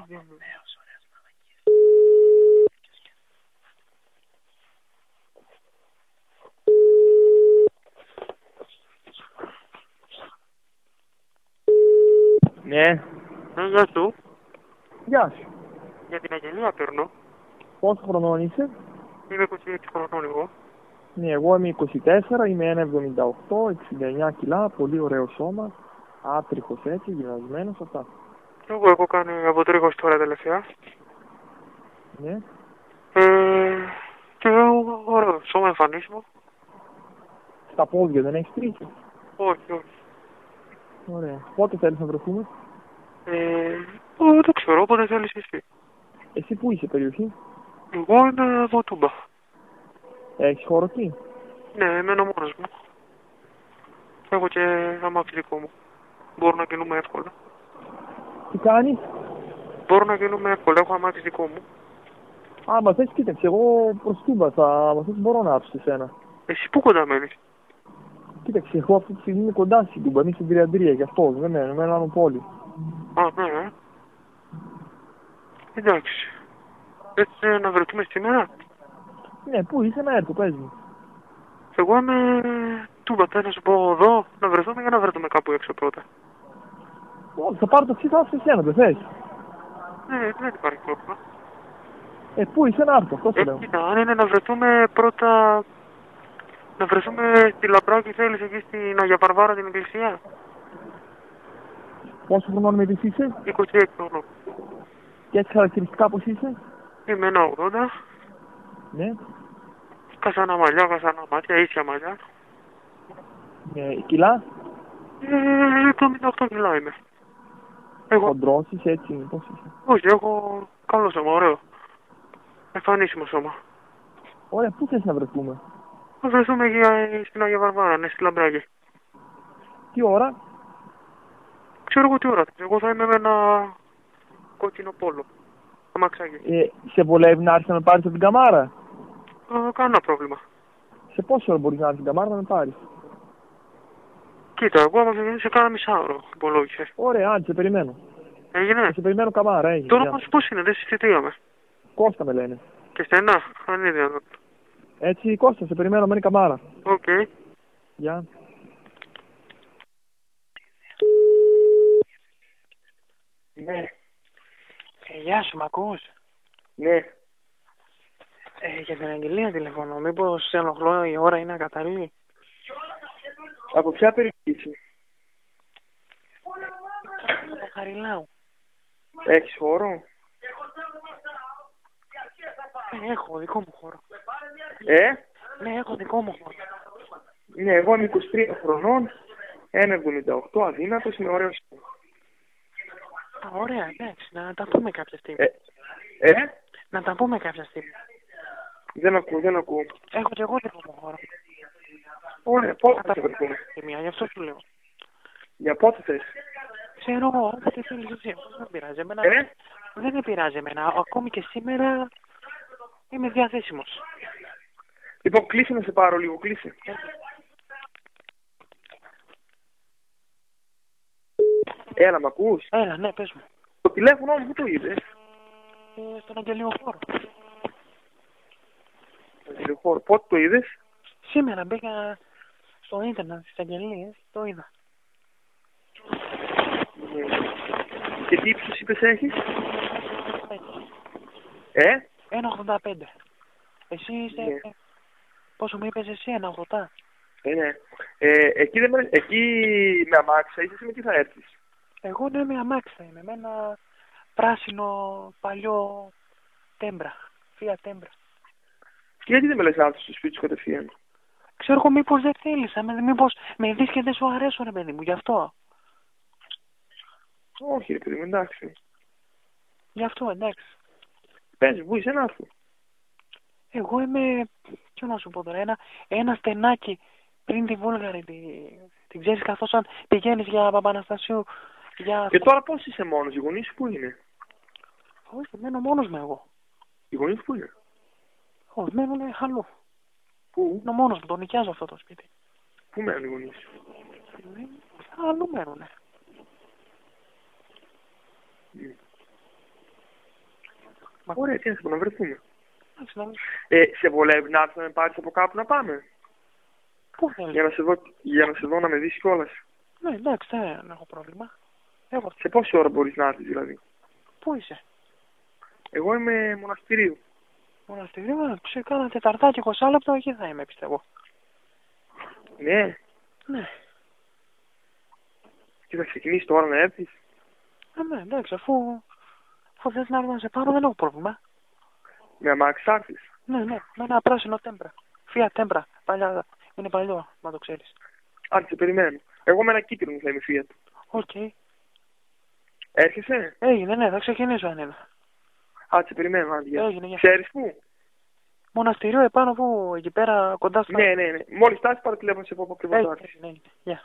Ναι. Γεια σου. Γεια σου. Για την Αγγελία παίρνω. Πόσο χρονών είσαι? Είμαι 26 χρονών εγώ. Ναι, εγώ είμαι 24, είμαι 1,78, 69 κιλά, πολύ ωραίο σώμα, άτριχος έτσι, γυμνασμένος, αυτά. Εγώ έχω κάνει αποτρίχωση τώρα τελευταία. Ναι. Και ωραίο σώμα εμφανίσιμο. Στα πόδια δεν έχεις τρίχη? Όχι, όχι. Ωραία. Πότε θέλεις να βρεθούμε? Δεν ξέρω, όποτε θέλεις εσύ. Εσύ πού είσαι περιοχή? Εγώ είμαι από Τούμπα. Έχεις χώρο εκεί? Ναι, μένω μόνος μου. Έχω και αμάξι δικό μου. Μπορώ να κινούμε εύκολα. Τι κάνεις? Μπορώ να κινούμε εύκολα, έχω αμάξι δικό μου. Άμα θες, κοίταξε, εγώ προς Τούμπα άμα θες μπορώ να έρθω σε σένα. Εσύ πού κοντά μένεις? Κοίταξε, εγώ αυτή τη στιγμή είμαι κοντά στην Τούμπα, είμαι στην Τριαντρία, γι' αυτό δεν μένω, μένω άλλο πόλη. Α, ναι. Εντάξει. Έτσι να βρεθούμε σήμερα. Ναι, πού είσαι να έρθω, πες μου. Εγώ είμαι Τούμπα, θέλω να σου πω εδώ, να βρεθούμε για να βρεθούμε κάπου έξω πρώτα. Όχι, θα πάρω το ξύλο, θα έρθω σε σένα, δεν θες? Ναι, δεν υπάρχει πρόβλημα. Πού είσαι να έρθω, αυτό σου λέω. Κοίτα, αν είναι να βρεθούμε πρώτα. Να βρεθούμε στη Λαμπράκη, θέλεις εκεί στην Αγία Βαρβάρα την εκκλησία. Πόσο χρονών με είσαι? 26 χρονών. Και έτσι χαρακτηριστικά πώς είσαι? Είμαι 1,80. Ναι. Κασανά μαλλιά, κασανά μάτια, ίσια μαλλιά. Κιλά? 78 κιλά είμαι. Εγώ. Χοντρός είσαι έτσι, πώς είσαι? Όχι, έχω καλό σώμα, ωραίο. Εμφανίσιμο σώμα. Ωραία, πού θες να βρεθούμε? Θα βρεθούμε στην Αγία Βαρβάρα, ναι, στη Λαμπράκη. Τι ώρα? Ξέρω εγώ τι ώρα. Εγώ θα είμαι με ένα κόκκινο πόλο. Αμαξάκι. Σε βολεύει να έρθεις να με πάρεις από την Καμάρα? Κανένα πρόβλημα. Σε πόση ώρα μπορείς να έρθεις στην Καμάρα να με πάρεις? Κοίτα, εγώ άμα βγαίνει σε κάνα μισάωρο, υπολόγισε. Ωραία, άντε, σε περιμένω. Έγινε. Σε περιμένω Καμάρα, έγινε. Το όνομα σου πώς είναι, δεν συζητήκαμε. Κώστα με λένε. Και στενά, αν είναι δυνατόν. Έτσι, Κώστα, σε περιμένω, μένει Καμάρα. Οκ. Γεια. Ναι. Γεια σου, μ' ακούς? Ναι. Για την Αγγελία τηλεφωνώ. Μήπως σε ενοχλώ, η ώρα είναι ακατάλληλη? Από ποια περιοχή είσαι? Χαριλάου. Έχεις χώρο? Έχω δικό μου χώρο. Ναι, έχω δικό μου χώρο. Ναι, εγώ είμαι 23 χρονών, 1,78, αδύνατος, είναι ωραίος. Ωραία, εντάξει, να τα πούμε κάποια στιγμή. Να τα πούμε κάποια στιγμή. Δεν ακούω. Έχω και εγώ δικό μου χώρο. Ωραία, πότε θα βρεθούμε? Γι' αυτό σου λέω. Για πότε θες? Ξέρω εγώ, όποτε θέλεις εσύ. Δεν πειράζει εμένα. Δεν με πειράζει εμένα. Ακόμη και σήμερα είμαι διαθέσιμος. Λοιπόν, κλείσε να σε πάρω λίγο, κλείσε. Έλα, μ' ακούς? Έλα, ναι, πες μου. Το τηλέφωνο μου πού το είδες? Στον αγγελιοφόρο. Αγγελιοφόρο, πότε το είδες? Σήμερα μπήκα στο ίντερνετ στις αγγελίες, το είδα. Και τι ύψος είπες έχεις? 1,85. Εσύ είσαι... Ναι. Πόσο μου είπες εσύ, 1,80? Ναι. Εκεί με αμάξα είσαι με τι θα έρθεις? Εγώ ναι, με αμάξι θα είμαι, με ένα πράσινο παλιό τέμπρα, Fiat τέμπρα. Γιατί δεν με λες άνθρωπος στο σπίτι σου κατευθείαν? Ξέρω εγώ μήπως δεν θέλεις, μήπως με δεις και δεν σου αρέσω ρε παιδί μου, γι' αυτό. Όχι ρε παιδί μου, εντάξει. Γι' αυτό, εντάξει. Πες, πού είσαι να έρθω? Εγώ είμαι, ποιο να σου πω τώρα, ένα στενάκι πριν τη Βούλγαρη, την ξέρεις, καθώς αν πηγαίνεις για Παπαναστασίου. Και τώρα πώς είσαι μόνος, οι γονείς σου πού είναι? Όχι, μένω μόνος μου εγώ. Οι γονείς σου πού είναι? Όχι, μένουν αλλού. Πού? Είναι μόνος μου, το νοικιάζω αυτό το σπίτι. Πού μένουν οι γονείς σου? Αλλού μένουνε. Ωραία, τι να σε πω, να βρεθούμε. Εντάξει, να... Σε βολεύει να έρθει να με πάρεις από κάπου να πάμε. Πού θέλεις? Για να σε δω να με δεις κιόλας. Ναι, εντάξει, δεν έχω πρόβλημα. Έχω. Σε πόση ώρα μπορείς να έρθεις δηλαδή? Πού είσαι? Εγώ είμαι Μοναστηρίου. Μοναστηρίου, κάνα τεταρτάκι, 20 λεπτό, εκεί θα είμαι, πιστεύω. Ναι. Ναι. Και θα ξεκινήσει τώρα να έρθεις. Ναι, εντάξει, αφού θες να έρθω να σε πάρω, δεν έχω πρόβλημα. Με αμάξι θα έρθεις. Ναι, με ένα πράσινο τέμπρα. Fiat τέμπρα. Παλιά, είναι παλιό, να το ξέρεις. Άντε, σε περιμένω. Εγώ με ένα κίτρινο θα είμαι Fiat. Οκ. Έρχεσαι? Έγινε, ναι, θα ξεκινήσω αν είναι. Άντε, σε περιμένω, άντε. Έγινε, γεια. Ξέρεις πού? Μοναστηρίου επάνω, που εκεί πέρα κοντά στα... Ναι. Μόλις φτάσεις πάρω τηλέφωνο σε πω ακριβώς. Έγινε, γεια.